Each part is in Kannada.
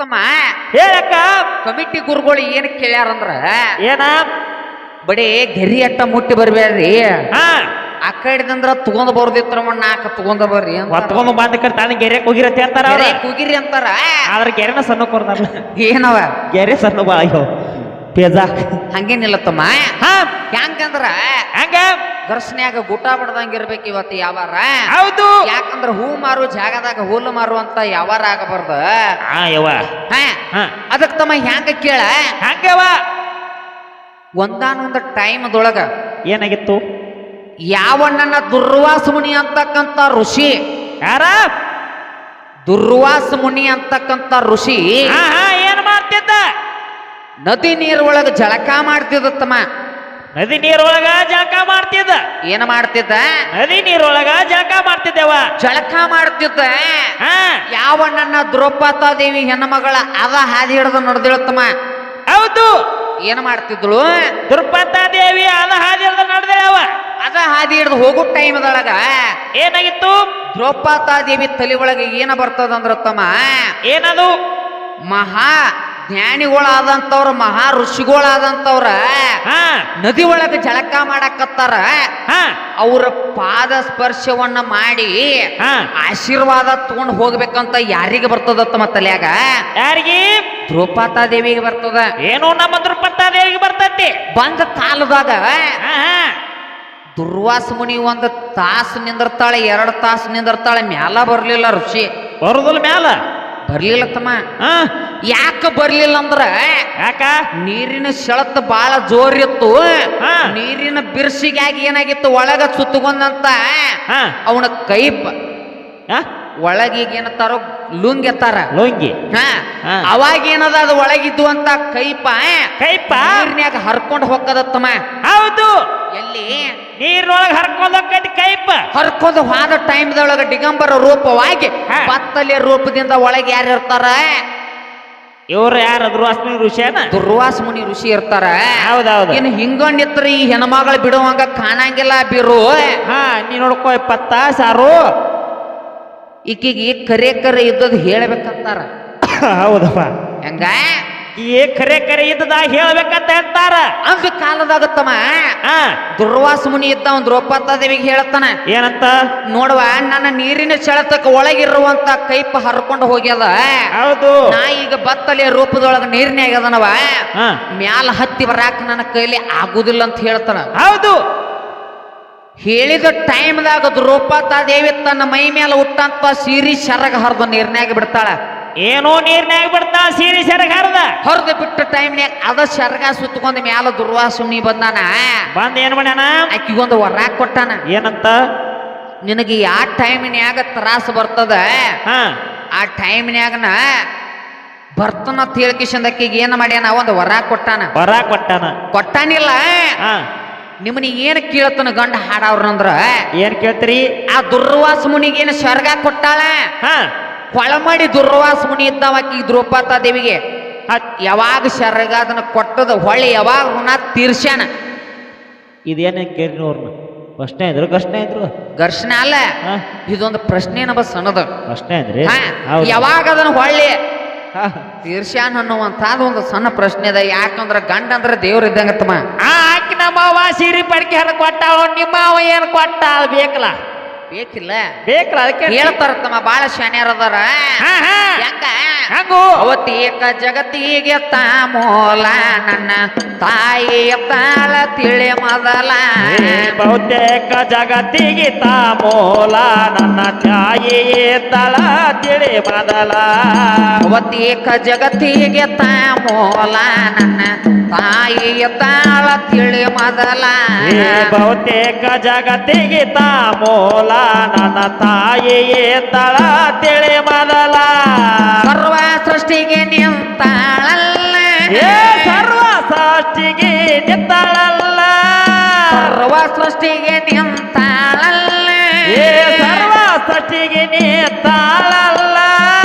ತಮ್ಮ ಹೇಳಕ್ಕ ಕಮಿಟಿ ಗುರುಗಳು ಏನ್ ಕೇಳ್ಯಾರಂದ್ರ ಏನ ಬಡೇ ಗೆರಿ ಅಟ್ಟ ಮುಟ್ಟಿ ಬರ್ಬೇಡ್ರಿ ಹಾ ಆ ಕಡೆದಂದ್ರ ತಗೊಂಡ್ ಬರ್ದಿತ್ರ ನಾಲ್ಕ ತಗೊಂಡ ಬರ್ರಿ ಹೊತ್ಕೊಂಡು ಬಂದ ಕಡೆ ತಾನೇ ಗೆರೆ ಹೋಗಿರತ್ತೆ ಅಂತಾರ ಅವ್ರ ಕೂಗಿರಿ ಅಂತಾರ ಆದ್ರೆ ಗೆರೆನ ಸಣ್ಣ ಕೊಡ್ತಾರ ಏನವ ಗೆರೆ ಸಣ್ಣ ಬಾಳ ಅಯ್ಯೋ ಪೇಜಾ ಹಂಗೇನಿಲ್ಲ ತಮ್ಮ ಹಾ ಹೆಂಗಂದ್ರ ಹಂಗ ಘರ್ಷಣೆಯಾಗ ಗುಟ ಬಡ್ದಂಗ ಇರ್ಬೇಕು ಇವತ್ತು ಯಾವಾರ ಹೌದು ಯಾಕಂದ್ರ ಹೂ ಮಾರು ಜಾಗದಾಗ ಹುಲ್ಲು ಮಾರು ಅಂತ ಯಾವಾರ ಆಗಬಾರ್ದ ಹಾ ಯವ್ವ ಹಾ ಅದಕ್ ತಮ್ಮ ಹೆಂಗ ಕೇಳ ಹಂಗವ ಒಂದಾನೊಂದ ಟೈಮ್ದೊಳಗ ಏನಾಗಿತ್ತು ಯಾವಣ್ಣನ ದುರ್ವಾಸ ಮುನಿ ಅಂತಕ್ಕಂತ ಋಷಿ ಯಾರ ದುರ್ವಾಸ ಮುನಿ ಅಂತಕ್ಕಂತ ಋಷಿ ಹಾ ಹಾ ಏನ್ ಮಾಡ್ತಿದ್ದ ನದಿ ನೀರೊಳಗ ಜಳಕ ಮಾಡ್ತಿದ್ದತ್ತಮ್ಮ ನದಿ ನೀರೊಳಗ ಜಳಕ ಮಾಡ್ತಿದ್ದ ಏನ ಮಾಡ್ತಿದ್ದ ನದಿ ನೀರೊಳಗ ಜಳಕ ಮಾಡ್ತಿದ್ದೇವ ಜಳಕ ಮಾಡ್ತಿದ್ದ ಹಾ ಯಾವಣ್ಣನ ದ್ರೌಪದಾದೇವಿ ಹೆಣ್ಣಮಗಳ ಅದ ಹಾದಿ ಹಿಡಿದು ನಡೆದಿಳತ್ತಮ್ಮ ಹೌದು ಏನ್ ಮಾಡ್ತಿದ್ಳು ದ್ರೌಪದಾದೇವಿ ಅದ ಹಾದಿ ನಡೆದವ ಅದ ಹಾದಿ ಹಿಡಿದು ಹೋಗೋ ಟೈಮ್ದೊಳಗ ಏನಾಗಿತ್ತು ದ್ರೌಪದಾದೇವಿ ತಲೆ ಒಳಗೆ ಏನ ಬರ್ತದಂದ್ರ ತಮ್ಮ ಏನದು ಮಹಾ ಜ್ಞಾನಿಗಳಾದಂತವ್ರ ಮಹಾ ಋಷಿಗಳಾದಂತವ್ರ ಹಾ ನದಿ ಒಳಗ ಜಳಕ ಮಾಡಕತ್ತಾರ ಹಾ ಅವ್ರ ಪಾದ ಸ್ಪರ್ಶವನ್ನ ಮಾಡಿ ಹಾ ಆಶೀರ್ವಾದ ತಗೊಂಡ್ ಹೋಗ್ಬೇಕಂತ ಯಾರಿಗೆ ಬರ್ತದತ್ತಮ್ಮ ತಲ್ಯಾಗ ಯಾರಿಗೆ ದ್ರೌಪದಾದೇವಿಗೆ ಬರ್ತದ ಏನು ನಮ್ಮ ದ್ರೌಪದಾದೇವಿಗೆ ಬರ್ತೈತಿ ಬಂದ ಕಾಲದಾಗ ಹಾ ಹಾ ದುರ್ವಾಸ ಮುನಿ ಒಂದು ತಾಸು ನಿಂದಿರ್ತಾಳೆ 2 ತಾಸು ನಿಂದಿರ್ತಾಳೆ ಮ್ಯಾಲ ಬರ್ಲಿಲ್ಲ ಋಷಿ ಬರುದಿಲ್ಲ ಮ್ಯಾಲ ಬರ್ಲಿಲ್ಲ ತಮ್ಮ ಹಾ ಯಾಕ ಬರ್ಲಿಲ್ಲ ಅಂದ್ರ ಯಾಕ ನೀರಿನ ಸೆಳತ್ ಬಾಳ ಜೋರಿತ್ತು ಹಾ. ನೀರಿನ ಬಿರ್ಸಿಗಾಗಿ ಏನಾಗಿತ್ತು ಒಳಗ ಸುತ್ತಗೊಂದಂತ ಹಾ ಅವನ ಕೈಪ ಹಾ ಒಳಗೀಗ ಏನತ್ತಾರ ಲುಂಗ್ ಎತ್ತಾರ ಲುಂಗಿ ಹಾ ಹಾ. ಅವಾಗ ಏನದ ಅದು ಒಳಗಿದ್ದು ಅಂತ ಕೈಪ ಕೈಪ ನೀರ್ನ್ಯಾಗ ಹರ್ಕೊಂಡ್ ಹೋಗದತ್ತಮ್ಮ ಹೌದು ಎಲ್ಲಿ ನೀರೊಳಗ ಹರ್ಕೊಂಡ್ ಹೋಗ್ತೈತಿ ಕೈಪ ಹರ್ಕೊಂಡ್ ಹೋದ ಟೈಮ್ದೊಳಗ ದಿಗಂಬರ ರೂಪವಾಗಿ ಹಾ. ಬತ್ತಲೆ ರೂಪದಿಂದ ಒಳಗೆ ಯಾರು ಇರ್ತಾರ ಇವ್ರು ಯಾರಾದ್ರು ಅಸ್ಮಿ ಋಷಿಯನ ದುರ್ವಾಸ ಮುನಿ ಋಷಿ ಇರ್ತಾರ ಹೌದೌದು ಇನ್ನು ಹಿಂಗೊಂಡಿತ್ರ ಈ ಹೆಣ್ಮಗಳು ಬಿಡುವಂಗ ಕಾಣಂಗಿಲ್ಲ ಬಿರು ಹಾ ನೀ ನೋಡ್ಕೋ 20 ಸಾರು ಈಕಿಗೆ ಕರೆ ಇದ್ದದ್ ಹೇಳ್ಬೇಕಂತಾರ ಹೌದಪ್ಪ ಹೆಂಗ ಈ ಕರೆ ಇದ್ದದ ಹೇಳ್ಬೇಕಂತ ಹೇಳ್ತಾರ ಅಂದ ಕಾಲದಾಗತ್ತಮ್ಮ ಹಾ ದುರ್ವಾಸ ಮುನಿ ಇದ್ದ ಅವ್ನ್ ದ್ರೌಪದಾದೇವಿಗೆ ಹೇಳ್ತಾನ ಏನಂತ ನೋಡುವ ನನ್ನ ನೀರಿನ ಸೆಳೆತಕ್ಕ ಒಳಗಿರುವಂತ ಕೈಪ ಹರ್ಕೊಂಡು ಹೋಗ್ಯದ ಹೌದು ನಾ ಈಗ ಬತ್ತಲೆ ರೂಪದೊಳಗ ನೀರಿನ್ಯಾಗ ಅದನವ ಹಾ ಮ್ಯಾಲ ಹತ್ತಿ ಬರಾಕ ನನ್ನ ಕೈಲಿ ಆಗುದಿಲ್ಲ ಅಂತ ಹೇಳ್ತಾನ ಹೌದು ಹೇಳಿದ ಟೈಮ್ದಾಗ ದ್ರೌಪದಾದೇವಿ ತನ್ನ ಮೈ ಮೇಲೆ ಹುಟ್ಟಂತ ಸೀರಿ ಶರಗ ಹರಿದು ನೀರ್ನ್ಯಾಗ ಬಿಡ್ತಾಳ ಏನೋ ನೀರ್ನ್ಯಾಗ ಬಿಡ್ತಾ ಸೀರೆ ಸೆರಗ ಹರ್ದ ಹೊರದು ಬಿಟ್ಟ ಟೈಮ್ನ್ಯಾಗ ಅದ ಶರಗ ಸುತ್ತಕೊಂಡ ಮ್ಯಾಲ ದುರ್ವಾಸುನಿ ಬಂದಾನ ಬಂದ್ ಏನ್ ಮಾಡ್ಯಾನ ಆಕಿಗೊಂದು ವರ ಕೊಟ್ಟಾನ ಏನಂತ ನಿನಗೆ ಯಾವ ಟೈಮ್ನ್ಯಾಗ ತ್ರಾಸ ಬರ್ತದ ಹಾ ಆ ಟೈಮ್ನ್ಯಾಗನ ಬರ್ತನ ತಿಳ್ಕಿಶಂದ ಆಕಿಗೆ ಏನ್ ಮಾಡ್ಯಾನ ಒಂದು ವರ ಕೊಟ್ಟಾನ ಬರ ಕೊಟ್ಟಾನ ಕೊಟ್ಟಾನಿಲ್ಲ ಹಾ ನಿಮ್ಮನಿ ಏನ್ ಕೇಳತನ ಗಂಡ ಹಾಡವ್ರಂದ್ರ ಏನ್ ಕೇಳ್ತೀರಿ ಆ ದುರ್ವಾಸ ಮುನಿಗೇನು ಸ್ವರ್ಗ ಕೊಟ್ಟಾಳ ಹಾ ಕೊಳಮಡಿ ದುರ್ವಾಸ ಮುನಿ ಇದ್ದವ ಆಕಿ ದ್ರೌಪದಾದೇವಿಗೆ ಯಾವಾಗ ಸ್ವರ್ಗ ಅದನ್ನ ಕೊಟ್ಟದ ಹೊಳ್ಳಿ ಯಾವಾಗ ಋಣ ತೀರ್ಸ್ಯಾನ ಇದೇನ ಕೇಳಿ ಅವ್ರನ್ನ ಪ್ರಶ್ನೆ ಇದ್ರು ಘರ್ಷಣೆ ಅಲ್ಲ ಹಾ ಇದೊಂದು ಪ್ರಶ್ನೆ ನಮ್ಮ ಸಣ್ಣದ ಪ್ರಶ್ನೆ ಇದ್ರಿ ಯಾವಾಗ ಅದನ್ನ ಹೊಳ್ಳಿ ತೀರ್ಸ್ಯಾನ ಅನ್ನುವಂತಾದ ಒಂದು ಸಣ್ಣ ಪ್ರಶ್ನೆ ಅದ ಯಾಕಂದ್ರ ಗಂಡ ಅಂದ್ರ ದೇವ್ರ ಇದ್ದಂಗತ್ತಮ್ಮ ಆಕಿ ನಮ್ಮ ಅವ್ವ ಸೀರೆ ಪಡ್ಕೆ ಹರ ಕೊಟ್ಟಾಳ ನಿಮ್ಮ ಅವ ಏನ್ ಕೊಟ್ಟಾಳ ಬೇಕಲ್ಲ ಬೇಕಲ್ಲ ಅದಕ್ಕೆ ಹೇಳ್ತಾರತ್ತಮ್ಮ ಬಾಳ ಶಾನ್ಯಾರ ಅದಾರ ಹಾ ಹಾ ಹೆಂಗ ಹಂಗು ಅವತ್ತೇಕ ಜಗತ್ತಿಗೆ ಮೂಲ ನನ್ನ ತಾಯಿ ತಾಳ ತಿಳಿ ಮೊದಲ ಬಹುತೇಕ ಜಗತ್ತಿಗೆ ಮೂಲ ನನ್ನ ತಾಯಿ ತಳ ತಿಳಿ ಮೊದಲ ಅವತ್ತೇಕ ಜಗತ್ತಿಗೆ ಮೂಲ ನನ್ನ ತಾಯಿ ತಾಳ ತಿಳಿ ಮೊದಲ ಬಹುತೇಕ ಜಗತ್ತಿಗೆ ಮೂಲ ನನ್ನ ತಾಯಿ ತಳ ತಿಳಿ ಮೊದಲ ಸರ್ವ ಸೃಷ್ಟಿಗೆ ನಿಂತಾಳಲ್ಲ ಸರ್ವ ಸೃಷ್ಟಿಗೆ ನಿಂತಾಳಲ್ಲ ಸರ್ವ ಸೃಷ್ಟಿಗೆ ನಿಂತಾಳಲ್ಲ ಸರ್ವ ಸೃಷ್ಟಿಗೆ ನಿಂತಾಳಲ್ಲ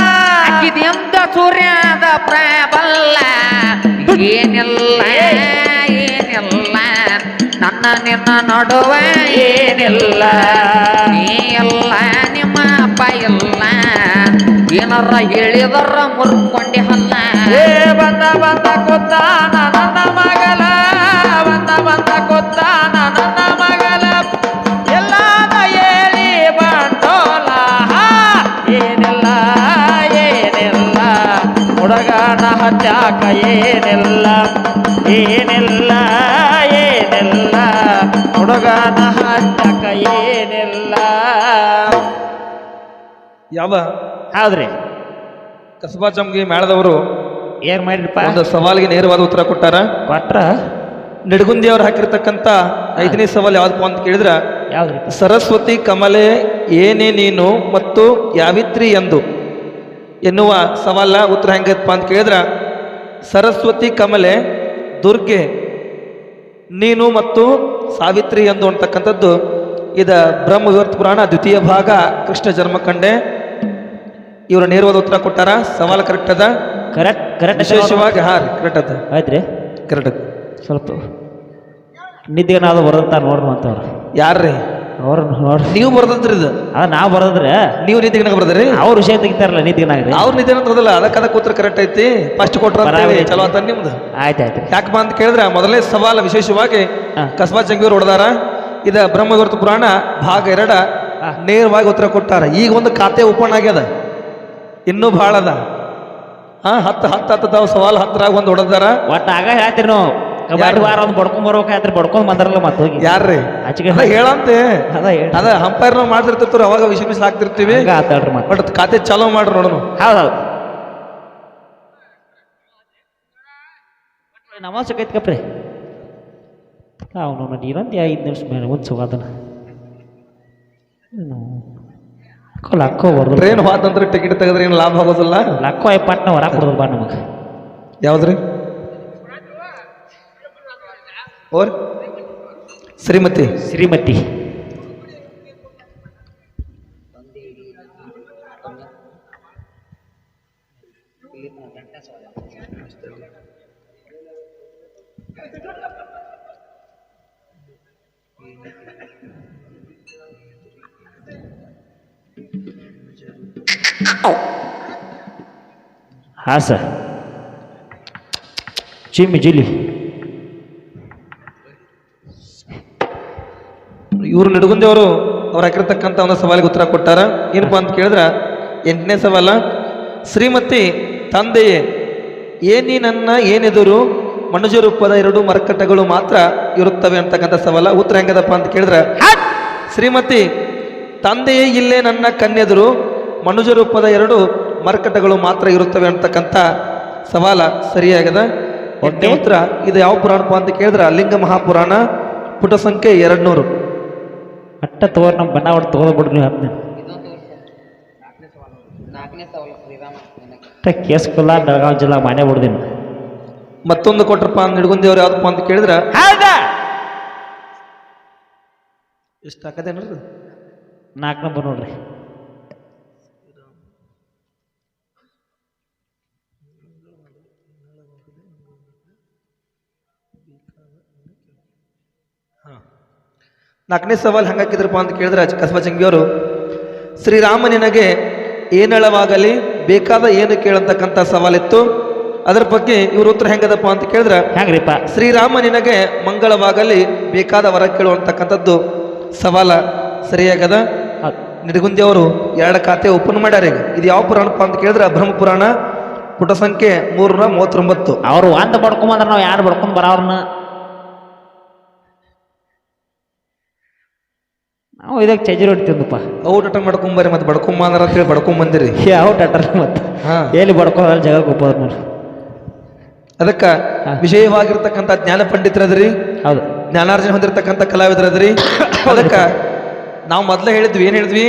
ಅಕ್ಕಿದೆಂದ ಸೂರ್ಯದ ಪ್ರಬಲ್ಲ ಏನಿಲ್ಲ ನನ್ನ ನಿನ್ನ ನಡುವ ಏನಿಲ್ಲ ನೀ ಎಲ್ಲ ನಿಮ್ಮ ಅಪ್ಪ ಎಲ್ಲ ಏನಾರ ಹೇಳಿದರ ಮುರ್ಕೊಂಡೆ ಹಲ್ಲ ಏ ಬಂದ ಬಂದ ಕೂತಾನ ನನ್ನ ಮಗಲ ಬಂದ ಕೂತಾನ ನನ್ನ ಮಗಲ ಎಲ್ಲಾದ ಹೇಳಿ ಬಂಡೋಲ ಏನಿಲ್ಲ ಏನಿಲ್ಲ ಹುಡುಗನ ಹಚ್ಚಾಕ ಏನಿಲ್ಲ ಏನಿಲ್ಲ ಏನಿಲ್ಲ ಹುಡುಗನ ಹಚ್ಚಾಕ ಏನಿಲ್ಲ. ಯಾವ ಹೌದ್ರಿ ಕಸಬಾ ಜಂಗಿ ಮೇಳದವರು ಏನ್ ಮಾಡಿರಪ್ಪ ಒಂದು ಸವಾಲಿಗೆ ನೇರವಾದ ಉತ್ತರ ಕೊಟ್ಟಾರ. ಕೊಟ್ರ ನಿಡಗುಂದಿ ಅವ್ರು ಹಾಕಿರ್ತಕ್ಕಂಥ 5ನೇ ಸವಾಲ್ ಯಾವ್ದಪ್ಪ ಅಂತ ಕೇಳಿದ್ರ ಯಾವ್ದ್ರಿ ಸರಸ್ವತಿ ಕಮಲೆ ಏನೇ ನೀನು ಮತ್ತು ಯಾವಿತ್ರಿ ಎಂದು ಎನ್ನುವ ಸವಾಲ ಉತ್ತರ ಹೆಂಗಪ್ಪ ಅಂತ ಕೇಳಿದ್ರ ಸರಸ್ವತಿ ಕಮಲೆ ದುರ್ಗೆ ನೀನು ಮತ್ತು ಸಾವಿತ್ರಿ ಎಂದು ಅಂತಕ್ಕಂಥದ್ದು ಇದ ಬ್ರಹ್ಮವರ್ತ ಪುರಾಣ ದ್ವಿತೀಯ ಭಾಗ ಕೃಷ್ಣ ಜನ್ಮಕಂಡೆ. ಇವರು ನೇರವಾದ ಉತ್ತರ ಕೊಟ್ಟಾರ. ಸವಾಲು ಕರೆಕ್ಟ್ ಅದ. ಕರೆಕ್ಟ್ ವಿಶೇಷವಾಗಿ ಕರೆಕ್ಟ್ ಅದ. ಆಯ್ತ್ರಿ ಕರೆಕ್ಟ್ ಅದ. ಸ್ವಲ್ಪ ನಿದ್ದೆ ನಾವು ಬರದಂತ ನೋಡ್ರಿ ಅಂತವ್ರು ಯಾರ್ರಿ ಅವ್ರ ನೋಡ್ರಿ ನೀವು ಬರ್ದದ್ರಿ ಇದು ಅದ ನಾವು ಬರದ್ರೆ ನೀವು ನಿಧಿಗನಾಗ ಬರ್ದ್ರಿ ಅವ್ರ ವಿಷಯ ತೆಗಿತಾರಲ್ಲ ನಿದ್ದಿನಾಗ್ರಿ ಅವ್ರ ನಿಧಿ ಅಂತದಲ್ಲ ಅದಕ್ಕೆ ಉತ್ತರ ಕರೆಕ್ಟ್ ಐತಿ. ಫಸ್ಟ್ ಕೊಟ್ರ ಚಲೋ ಅಂತ ನಿಮ್ದು ಆಯ್ತಾಯ್ತು. ಯಾಕಪ್ಪ ಅಂತ ಕೇಳಿದ್ರೆ ಮೊದಲನೇ ಸವಾಲ ವಿಶೇಷವಾಗಿ ಕಸಬಾ ಜಂಗಿಯವರು ಹೊಡೆದಾರ. ಇದ ಬ್ರಹ್ಮವರ್ತ ಪುರಾಣ ಭಾಗ 2 ನೇರವಾಗಿ ಉತ್ತರ ಕೊಟ್ಟಾರ. ಈಗ ಒಂದು ಖಾತೆ ಓಪನ್ ಆಗ್ಯದ, ಇನ್ನೂ ಭಾಳ ಅದ. ಹತ್ತು ಸವಾಲ್ 10ರಾಗ ಒಂದು ಹೊಡೆದಾರ. ಒಟ್ಟ ಆಗ ಹೇಳ್ತೀರಿ ನಾವು ಕಬಾಡಿ ವಾರ ಒಂದು ಬಡ್ಕೊಂಡ್ ಬರ್ಬೇಕಾಯ್ತ್ರಿ ಬಡ್ಕೊಂಡ್ ಬಂದಾರಲ್ಲ ಮತ್ತೆ ಹೋಗಿ ಯಾರ್ರಿ ಆಚೆಗೆ ಹೇಳಂತೆ ಅದ ಅದ ಅಂಪೈರ್ ನಾವು ಮಾಡ್ತಿರ್ತಿರ್ತೀವಿ ಅವಾಗ ವಿಷಯ ಹಾಕ್ತಿರ್ತೀವಿ. ಆತಾಡ್ರಿ ಮತ್ತೆ ಬಟ್ ಖಾತೆ ಚಾಲೂ ಮಾಡ್ರಿ ನೋಡೋಣ. ಹೌದೌದು ನಮಾಜ್ ಕೈತ್ಕಪ್ರಿ ಅವನು ನೀರಂತ 5 ನಿಮಿಷ ಮೇಲೆ ಒಂದು ಸುಗಾದನ ಲಕ್ಕೋ ಬರ್ದು ಟ್ರೈನ್ ಹೋದಂದ್ರೆ ಟಿಕೆಟ್ ತೆಗೆದ್ರೆ ಏನು ಲಾಭ ಆಗೋದಿಲ್ಲ. ಲಕ್ಕೋ 50 ಹೊರ ಕೊಡೋದು ಬಾ ನಮಗೆ. ಯಾವ್ದ್ರಿ ಓರ್ ಶ್ರೀಮತಿ ಶ್ರೀಮತಿ ಹಾಂ ಸರ್ ಜಿಲ್ಲಿ ಇವರು ನಿಡಗುಂದಿ ಅವರು ಹಾಕಿರ್ತಕ್ಕಂಥ ಒಂದು ಸವಾಲಿಗೆ ಉತ್ತರ ಕೊಟ್ಟಾರ. ಏನಪ್ಪ ಅಂತ ಕೇಳಿದ್ರ 8ನೇ ಸವಾಲ ಶ್ರೀಮತಿ ತಂದೆಯೇ ಏನಿ ನನ್ನ ಏನೆದುರು ಮನುಜ ರೂಪದ 2 ಮರಕಟ್ಟಗಳು ಮಾತ್ರ ಇರುತ್ತವೆ ಅಂತಕ್ಕಂಥ ಸವಾಲ. ಉತ್ತರ ಹೆಂಗದಪ್ಪ ಅಂತ ಕೇಳಿದ್ರ ಶ್ರೀಮತಿ ತಂದೆಯೇ ಇಲ್ಲೇ ನನ್ನ ಕನ್ನೆದುರು ಮನುಜ ರೂಪದ 2 ಮರಕಟ್ಟಗಳು ಮಾತ್ರ ಇರುತ್ತವೆ ಅಂತಕ್ಕಂಥ ಸವಾಲ ಸರಿಯಾಗದ. 8ನೇ ಉತ್ತರ ಇದು ಯಾವ ಪುರಾಣಪ್ಪ ಅಂತ ಕೇಳಿದ್ರ ಲಿಂಗ ಮಹಾಪುರಾಣ ಪುಟ ಸಂಖ್ಯೆ 200. ಅಟ್ಟ ತಗೋರ್ ನಮ್ಮ ಬಣ್ಣ ಹೊಟ್ಟು ತಗೋದ್ಬಿಡ್ರಿ ಹತ್ತು ಕೇಸ್ ಕುಲ್ಲ ಬೆಳಗಾವಿ ಜಿಲ್ಲಾ ಮಾಡೇ ಬಿಡ್ದೀನಿ. ಮತ್ತೊಂದು ಕೊಟ್ರಪ್ಪ ನಿಡಗುಂದಿ ಅವ್ರು ಯಾವ್ದಪ್ಪ ಅಂತ ಕೇಳಿದ್ರ ಎಷ್ಟು ಹಾಕದೇನ್ರಿ 4 ನಂಬರ್ ನೋಡ್ರಿ. ನಾಲ್ಕನೇ ಸವಾಲ್ ಹೆಂಗಾಕಿದ್ರಪ್ಪ ಅಂತ ಕೇಳಿದ್ರೆ ಕಸಬಾ ಜಂಗಿಯವರು ಶ್ರೀರಾಮ ನಿನಗೆ ಏನಳವಾಗಲಿ ಬೇಕಾದ ಏನು ಕೇಳಂತಕ್ಕಂಥ ಸವಾಲಿತ್ತು. ಅದರ ಬಗ್ಗೆ ಇವ್ರ ಉತ್ತರ ಹೆಂಗದಪ್ಪ ಅಂತ ಕೇಳಿದ್ರೆ ಹೆಂಗ್ರಿಪ್ಪ ಶ್ರೀರಾಮ ನಿನಗೆ ಮಂಗಳವಾಗಲಿ ಬೇಕಾದ ವರ ಕೇಳುವಂತಕ್ಕಂಥದ್ದು ಸವಾಲ ಸರಿಯಾಗದ. ನಿಡಗುಂದಿ ಅವರು 2 ಖಾತೆ ಓಪನ್ ಮಾಡ್ಯಾರ. ಇದು ಯಾವ ಪುರಾಣಪ್ಪ ಅಂತ ಕೇಳಿದ್ರೆ ಬ್ರಹ್ಮಪುರಾಣ ಪುಟ ಸಂಖ್ಯೆ 339. ಅವ್ರು ಒಂದು ಬಡ್ಕೊಂಬಂದ್ರೆ ನಾವು ಯಾರು ಬಡ್ಕೊಂಡ್ ಬರೋರ್ನ ನಾವು ಇದಕ್ಕೆ ಚಜ್ಜಿ ರೊಟ್ಟಿ ತಿಂದಪ್ಪ ಔಟ್ ಮಾಡ್ಕೊಂಬರಿ ಮತ್ತೆ ಬಡ್ಕೊಂಬಂದ್ರ ಅಂತ ಹೇಳಿ ಬಡ್ಕೊಂಬಂದಿರಿ. ಔಟ್ ಅಟ್ರ ಮತ್ತೆ ಎಲ್ಲಿ ಬಡ್ಕೊಂಡ್ರೆ ಜಗಕ್ಕೆ ಹೋಗ್ಬೋದು ನೋಡಿ. ಅದಕ್ಕ ವಿಷಯವಾಗಿರ್ತಕ್ಕಂಥ ಜ್ಞಾನ ಪಂಡಿತರದ್ರಿ, ಹೌದು, ಜ್ಞಾನಾರ್ಜನೆ ಹೊಂದಿರತಕ್ಕಂಥ ಕಲಾವಿದರದ್ರಿ. ಅದಕ್ಕ ನಾವು ಮೊದಲೇ ಹೇಳಿದ್ವಿ, ಏನು ಹೇಳಿದ್ವಿ,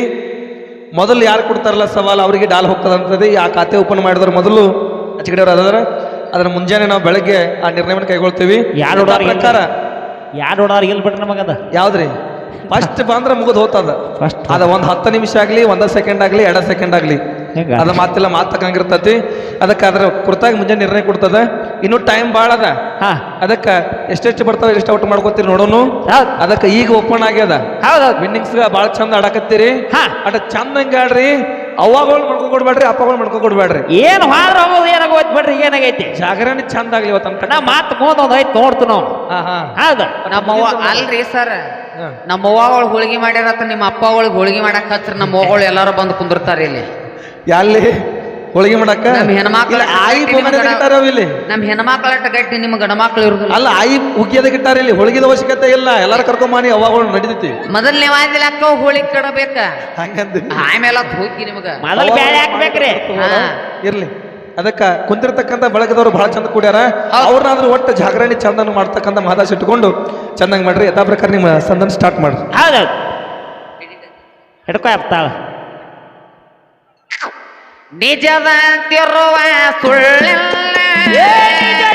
ಮೊದಲು ಯಾರು ಕೊಡ್ತಾರಲ್ಲ ಸವಾಲು ಅವರಿಗೆ ಡಾಲ್ ಹೋಗ್ತದಂತದೆ. ಆ ಖಾತೆ ಓಪನ್ ಮಾಡಿದವ್ರು ಮೊದಲು ಅಚ್ಚಗಡೆಯವ್ರು ಅದಾರ. ಅದರ ಮುಂಜಾನೆ ನಾವು ಬೆಳಗ್ಗೆ ಆ ನಿರ್ಣಯವನ್ನು ಕೈಗೊಳ್ತೀವಿ. ಯಾರು ಪ್ರಕಾರ ಯಾರು ನೋಡೋರು ಎಲ್ಲಿ ಬಿಟ್ರೆ ನಮಗದ ಯಾವ್ದ್ರಿ ಫಸ್ಟ್ ಬಂದ್ರೆ ಮುಗಿದು ಹೋಗ್ತದ. ಅದ 10 ನಿಮಿಷ ಆಗ್ಲಿ, 1 ಸೆಕೆಂಡ್ ಆಗ್ಲಿ, 2 ಸೆಕೆಂಡ್ ಆಗ್ಲಿ, ಅದ ಮಾತೆಲ್ಲ ಮಾತಕ್ಕಂಗಿರ್ತತಿ. ಅದಕ್ಕೆ ಅದರ ಕುರಿತಾಗಿ ಮುಂಜಾನೆ ನಿರ್ಣಯ ಕೊಡ್ತದ. ಇನ್ನೂ ಟೈಮ್ ಭಾಳ ಅದ. ಅದಕ್ಕೆ ಎಷ್ಟೆಷ್ಟು ಬರ್ತಾವ ಎಷ್ಟು ಔಟ್ ಮಾಡ್ಕೋತೀರಿ ನೋಡೋನು. ಅದಕ್ಕೆ ಈಗ ಓಪನ್ ಆಗ್ಯದ. ವಿನ್ನಿಂಗ್ಸ್ ಭಾಳ ಚಂದ ಆಡಕತ್ತೀರಿ. ಅಟ ಚಂದ ಹಂಗ ಆಡ್ರಿ. ಅವ್ವಗಳು ಮಾಡ್ಕೊಂಡ್ಕೊಡ್ಬೇಡ್ರಿ, ಅಪ್ಪಗಳು ಮಾಡ್ಕೊಂಡ್ಕೊಡ್ಬೇಡ್ರಿ. ಏನು ಹಾದ್ರ ಹೋಗೋದು ಏನಾಗೋಯ್ತು ಬಿಡ್ರಿ. ಏನಾಗೈತಿ ಜಾಗರಣೆ ಚಂದ ಆಗ್ಲಿ ಇವತ್ತಂತ ನಾ ಮಾತು ಮುಂದೊಂದು ಐತಿ ನೋಡ್ತು ನಾವು ಹಾ ಹಾ ಹೌದ ನಮ್ಮವ್ವ ಅಲ್ರಿ ಸರ್ ಹಾ. ನಮ್ಮವ್ವಗಳು ಹೋಳಿಗೆ ಮಾಡ್ಯಾರತ್ತ ನಿಮ್ಮ ಅಪ್ಪಗಳಿಗೆ ಹೋಳಿಗೆ ಮಾಡಕ್ ಹಚ್ರ ನಮ್ಮ ಅವ್ವಗಳು ಎಲ್ಲಾರು ಬಂದು ಕುಂದಿರ್ತಾರ ಇಲ್ಲಿ ಎಲ್ಲಿ ಹೋಳಿಗೆ ಮಾಡಕ್ಕ ನಮ್ ಹೆಣ್ಮಕ್ಳು ಇಲ್ಲ, ಆಯಿ ಬೋಮನೆ ಗಿಟ್ಟಾರ ಇಲ್ಲಿ ನಮ್ ಹೆಣ್ಮಕ್ಳ ಗಟ್ಟಿ ನಿಮ್ ಗಣಮಕ್ಳು ಇರುದಿಲ್ಲ ಅಲ್ಲ ಆಯಿ ಉಗ್ಗಿಯದ ಗಿಟ್ಟಾರ ಇಲ್ಲಿ ಹೋಳಿಗೆದ ಅವಶ್ಯಕತೆ ಇಲ್ಲ ಎಲ್ಲಾರು ಕರ್ಕೊಂಬಾನಿ ಅವಾಗಳು ನಡೀತೈತಿ ಮೊದಲನೇ ವಾದಿಲ ಅಕ್ಕ ಹೋಳಿಗೆ ಕಡಬೇಕ ಹಂಗಂದ ಆಮೇಲೆ ಹೋಗಿ ನಿಮ್ಗ ಮೊದಲು ಬ್ಯಾಳೆ ಹಾಕ್ಬೇಕ್ರಿ ಹಾ. ಇರ್ಲಿ ಅದಕ್ಕ ಕುಂತಿರ್ತಕ್ಕಂಥ ಬಳಗದವ್ರು ಬಹಳ ಚಂದ ಕೂಡ್ಯಾರ ಅವ್ರನ್ನಾದ್ರೂ ಒಟ್ಟು ಜಾಗರಣೆ ಚಂದನು ಮಾಡ್ತಕ್ಕಂಥ ಮಹದಾಶ ಇಟ್ಕೊಂಡು ಚಂದಂಗ್ ಮಾಡ್ರಿ ಯಥಾ ಪ್ರಕಾರ ನಿಮ್ಮ ಸಂದನ್ ಸ್ಟಾರ್ಟ್ ಮಾಡ್ರಿ ಹೌದೌದು ಹಿಡ್ಕೊ ಅಪ್ತಾಳ ನಿಜದಂತಿರುವ ಸುಳ್ಳಿಲ್ಲ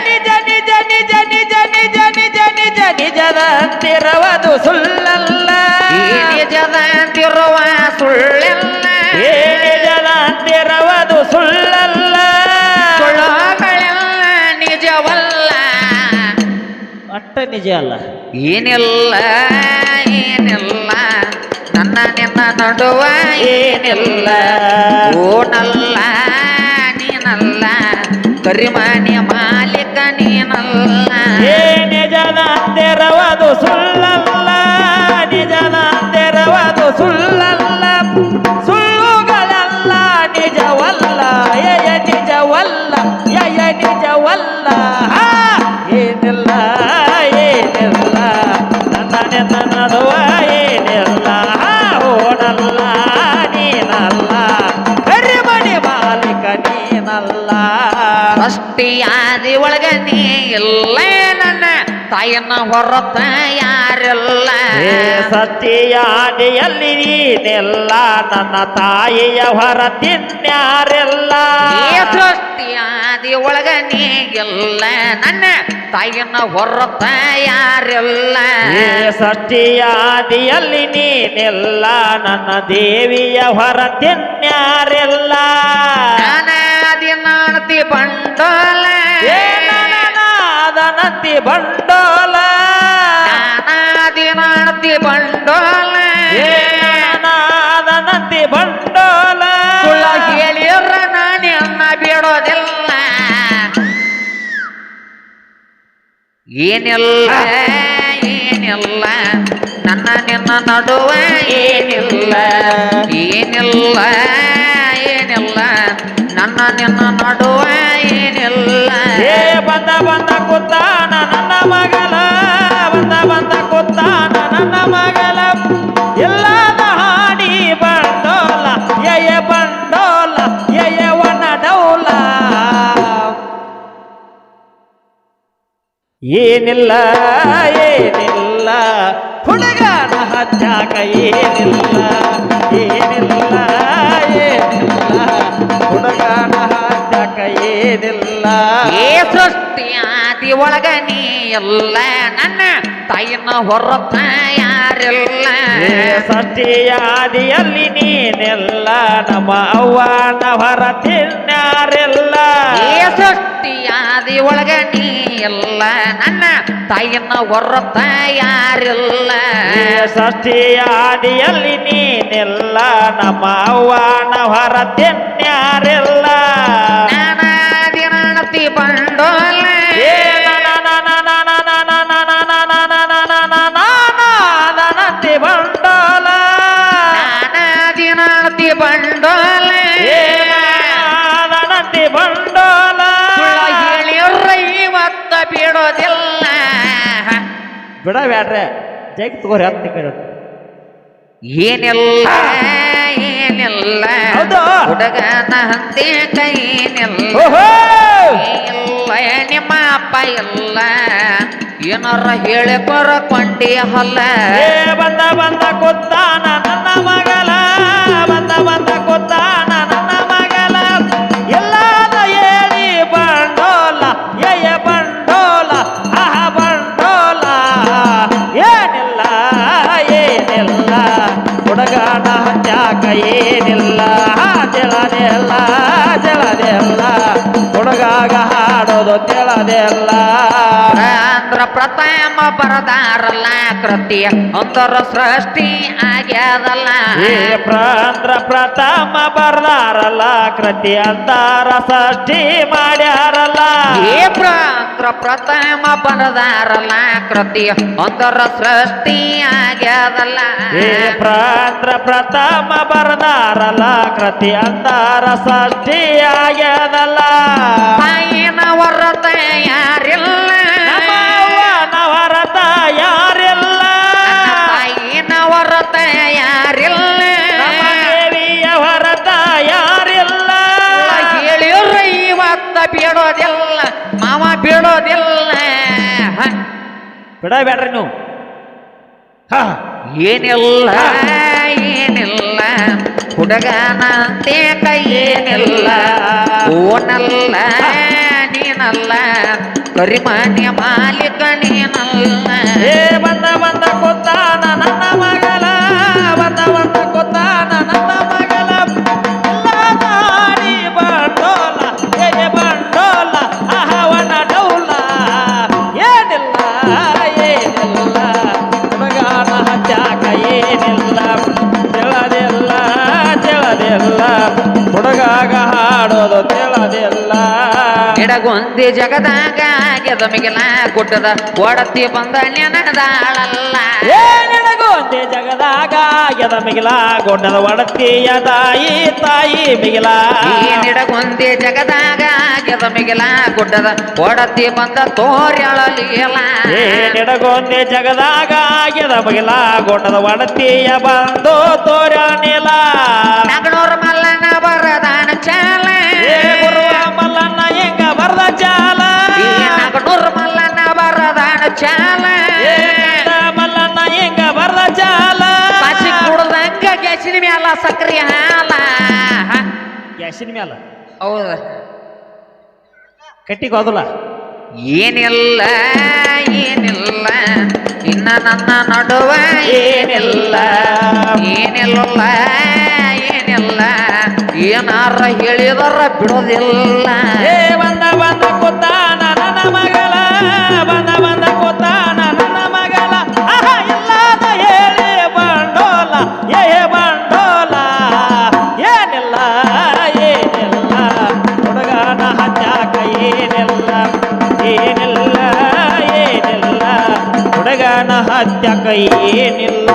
ನಿಜ ನಿಜ ನಿಜ ನಿಜ ನಿಜ ನಿಜ ನಿಜ ನಿಜದಂತಿರುವುದು ಸುಳ್ಳಲ್ಲ ಈ ನಿಜದಂತಿರುವ ಸುಳ್ಳಿಲ್ಲ ನಿಜದಂತಿರುವುದು ಸುಳ್ಳಲ್ಲ ಸುಳ್ಳುಗಳೆಲ್ಲ ನಿಜವಲ್ಲ ಅಟ್ಟ ನಿಜ ಅಲ್ಲ ಏನಿಲ್ಲ ಏನಿಲ್ಲ ನನ್ನ ನಿನ್ನ ನಡುವ ಏನಿಲ್ಲ ಓನಲ್ಲ ನೀನಲ್ಲ ಕರಿಮಣಿ ಮಾಲೀಕ ನೀನಲ್ಲ ನಿಜದಂತಿರುವುದು ಸುಳ್ಳಲ್ಲ ನಿಜದಂತಿರುವುದು ಸುಳ್ಳಲ್ಲ ಸುಳ್ಳುಗಳೆಲ್ಲ ನಿಜವಲ್ಲ ಯಯ ನಿಜವಲ್ಲ ಯಯ ನಿಜವಲ್ಲ ಏನಿಲ್ಲ ಏನಿಲ್ಲ ನನ್ನ ನಿನ್ನ ನಡುವ ಏನಿಲ್ಲ ಓನಲ್ಲ ನೀನಲ್ಲ ಕರಿಮಣಿ ಮಾಲೀಕ ನೀನಲ್ಲ ಅಷ್ಟಿಯಾದಿ ಒಳಗ ನೀ ಇಲ್ಲ ನನ್ನ ತಾಯನ್ನ ಹೊರತ ಯಾರಿಲ್ಲ ಸತ್ಯಾದಿಯಲ್ಲಿ ನೀನೆಲ್ಲ ನನ್ನ ತಾಯಿಯ ಹೊರತಿನ್ಯಾರೆಲ್ಲ ಸೃಷ್ಟಿಯಾದಿ ಒಳಗ ನೀ ಇಲ್ಲ ನನ್ನ ತಾಯನ್ನ ಹೊರತ ಯಾರಿಲ್ಲ ಸೃಷ್ಟಿಯಾದಿಯಲ್ಲಿ ನೀನೆಲ್ಲ ನನ್ನ ದೇವಿಯ ಹೊರತಿನ್ಯಾರೆಲ್ಲ ನಾನಾದಿ ನಾಣತಿ ಬಂಡೋಲ ನಾನಂತಿ ಬಂಡೋಲ ನಾನಾದಿ ನಾಣತಿ ಬಂಡೋಲ ನಾನಂತಿ ಬಂಡೋಲ ಸುಳ್ಳ ಹೇಳಿರ ನಾಣ್ಯನ್ನ ಬಿಡೋದಿಲ್ಲ ಏನಿಲ್ಲ ಏನಿಲ್ಲ ನನ್ನ ನಿನ್ನ ನಡುವ ಏನಿಲ್ಲ ಏನಿಲ್ಲ ಏನಿಲ್ಲ ನನ್ನ ನಿನ್ನ ನಡುವ ಏನಿಲ್ಲ ಬಂದ ಬಂದ ಕೂತಾನ ನನ್ನ ಮಗಲ ಬಂದ ಕೂತಾನ ನನ್ನ ಮಗಲ ಎಲ್ಲದ ಹಾಡಿ ಬಂಡೋಲ ಯಯ ಬಂಡೋಲ ಯಯ ವನ ಡೌಲ ಏನಿಲ್ಲ ಏನಿಲ್ಲ ಹುಡುಗನ ಹಚ್ಚಾಕ ಏನಿಲ್ಲ ಏನಿಲ್ಲ ಏನಿಲ್ಲ ಹುಡುಗನ ಹಚ್ಚಾಕ ಏನಿಲ್ಲ ಏ ಸೃಷ್ಟಿಯಾದಿ ಒಳಗ ನೀ ಎಲ್ಲ ನನ್ನ ತಾಯಿನ ಹೊರತ ಯಾರಿಲ್ಲ ಸೃಷ್ಟಿಯಾದಿಯಲ್ಲಿ ನೀನೆಲ್ಲ ನಮ್ಮ ಅವ್ವನ ಹೊರತಿನ್ಯಾರೆಲ್ಲ ಏ ಸೃಷ್ಟಿಯಾದಿ ಒಳಗ ನೀ ಎಲ್ಲ ನನ್ನ ತಾಯಿನ ಹೊರತ ಯಾರಿಲ್ಲ ಸೃಷ್ಟಿಯಾದಿಯಲ್ಲಿ ನೀನೆಲ್ಲ ನಮ್ಮ ಅವ್ವನ ಹೊರತಿನ್ಯಾರೆಲ್ಲ ನಾನಾದಿ ನಾಣತಿ ಬಂಡೋಲ ನಾನಂತಿ ಬಂಡೋಲ ನಾನಾದಿ ನಾಣತಿ ಬಂಡೋಲ ನಾನಂತಿ ಬಂಡೋಲ ಸುಳ್ಳ ಹೇಳಿರ ಇವತ್ತ ಬಿಡೋದಿಲ್ಲ ಬಿಡಬ್ಯಾಡ್ರೆ ಜಗ್ ತಗೋರಿ ಹತ್ತು ಕಡೆ ಏನಿಲ್ಲ ಏನಿಲ್ಲ ಹೌದು. ಹುಡುಗನ ಹಂತೆ ಕೈನಿಲ್ಲ ಓಹೋ ಇಲ್ಲ ನಿಮ್ಮ ಅಪ್ಪ ಇಲ್ಲ ಏನಾರ ಹೇಳಿ ಕೊರಕೊಂಡಿ ಹಲ್ಲ ಬಂದ ಕೂತಾನ ನನ್ನ ಮಗಲ ಬಂದ ಕೂತಾನ ನನ್ನ ಮಗಲ ಎಲ್ಲಾದ ಹೇಳಿ ಬಂಡೋಲ ಯಯ ಬಂಡೋಲ ಆಹ ಬಂಡೋಲ ಏನಿಲ್ಲ ಏನಿಲ್ಲ ಹುಡುಗನ ಹಚ್ಚಾಕ ಏನಿಲ್ಲ ಜಳದೆಲ್ಲ ಜಳದೆಲ್ಲ ಹುಡುಗಾಗ ಹಾಡೋದು ತಿಳದೆಲ್ಲ ಅಂದ್ರ ಪ್ರಥಮ ಬರದಾರಲ್ಲ ಕೃತಿ ಅಂತರ ಸೃಷ್ಟಿ ಆಗ್ಯದಲ್ಲ ಅಂದ್ರ ಪ್ರಥಮ ಬರ್ದಾರಲ್ಲ ಕೃತಿ ಅಂತಾರ ಸೃಷ್ಟಿ ಮಾಡ್ಯಾರಲ್ಲ ಪ್ರಥಮ ಬರದಾರಲ್ಲ ಕೃತಿ ಒಂದರ ಸೃಷ್ಟಿ ಆಗ್ಯದಲ್ಲ ಪ್ರಥಮ ಬರದಾರಲ್ಲ ಕೃತಿ ಅಂತರ ಸೃಷ್ಟಿ ಆಗ್ಯದಲ್ಲ ತಾಯಿನ ಹೊರತ ಯಾರಿಲ್ಲ ಹೊರತ ಯಾರಿಲ್ಲ ತಾಯಿನ ಹೊರತ ಯಾರಿಲ್ಲ ದೇವಿಯ ಹೊರತ ಯಾರಿಲ್ಲ ಹೇಳಿರ ಇವತ್ತ ಬಿಡೋದಿಲ್ಲ ಮಾವ ಬಿಡೋದಿಲ್ಲ ಬಿಡಬೇಡ್ರಿ ನೀವು ಏನಿಲ್ಲ ಏನಿಲ್ಲ ಹುಡುಗನಂತೆ ಕೈಯೇನಿಲ್ಲ ಓನಲ್ಲ ನೀನಲ್ಲ ಕರಿಮನೆ ಮಾಲೀಕ ನೀನಲ್ಲ ಬಂದ ಕೊತ್ತಾನ ನನ್ನ ಮಗಲ ಬಂದ ಕೊತ್ತಾನ ನನ್ನ ಮಗಲ ಮಾಡಿ ಬಂಡೋಲ ಬಂಡೋಲ ಆಹವನ ಡೌಲ ಏನಿಲ್ಲ ಏನಿಲ್ಲ ಹುಡುಗಾನ ಹಚ್ಚಾಕ ಏನಿಲ್ಲ ತಿಳದಿಲ್ಲ ತಿಳದಿಲ್ಲ ಹುಡುಗಾಗ ಹಾಡೋದು ತಿಳದಿಲ್ಲ ಎಡಗೊಂದಿ ಜಗದಾಗ ಗೆದ ಮಿಗಿಲ ಗುಡ್ಡದ ಒಡತಿ ಬಂದ ನೆನದಾಳಲ್ಲ ಏನಿಡಗೊಂದಿ ಜಗದಾಗ ಎದ ಮಿಗಿಲ ಗೊಡ್ಡದ ಒಡತಿಯ ತಾಯಿ ಮಿಗಿಲ ಏನಿಡಗೊಂದಿ ಜಗದಾಗ ಗೆದ ಮಿಗಿಲ ಗುಡ್ಡದ ಒಡತಿ ಬಂದ ತೋರ್ಯಾಳಲಿಯಲ್ಲ ಏನಿಡಗೊಂದಿ ಜಗದಾಗ ಎದ ಮಿಗಿಲ ಗೊಡ್ಡದ ಒಡತಿಯ ಬಂದು ತೋರ್ಯಾಣಿಲ ನಗನೂರ್ ಮಲ್ಲನ ಬರದಾನ ಚಾಲ ಗುರುವ ಮಲ್ಲಣ್ಣ ಹೆಂಗ ಬರ್ದ ಚಾಲ ನಗನೂರ್ ಮಲ್ಲನ ಬರದಾನ ಚಾಲ ಮಲ್ಲಣ್ಣ ಹೆಂಗ ಬರ್ದ ಚಾಲ ಪಾಚಿ ಕುಡ್ದಂಗ ಗ್ಯಾಸಿನ ಮ್ಯಾಲ ಸಕ್ರಿ ಹಾಲ ಗ್ಯಾಸಿನ ಮ್ಯಾಲ ಹೌದ ಕಟ್ಟಿಗೆ ಹೋದಲ್ಲ ಏನಿಲ್ಲ ಏನಿಲ್ಲ ಇನ್ನ ನನ್ನ ನಡುವ ಏನಿಲ್ಲ ಏನಿಲ್ಲ ಏನಿಲ್ಲ ಏನಾರ ಹೇಳಿದರ ಬಿಡೋದಿಲ್ಲ ಬಂದ ಕೊತ್ತಾನ ನನ್ನ ಮಗಳ ಬಂದ ಕೊತ್ತಾನ ನನ್ನ ಮಗಳ ಇಲ್ಲದ ಹೇಳಿ ಬಂಡೋಲ ಬಂಡೋಲ ಏನಿಲ್ಲ ಏನಿಲ್ಲ ಹುಡುಗನ ಹಚ್ಚಾಕ ಏನಿಲ್ಲ ಏನಿಲ್ಲ ಏನಿಲ್ಲ ಹುಡುಗನ ಹತ್ಯಾಕ ಏನಿಲ್ಲ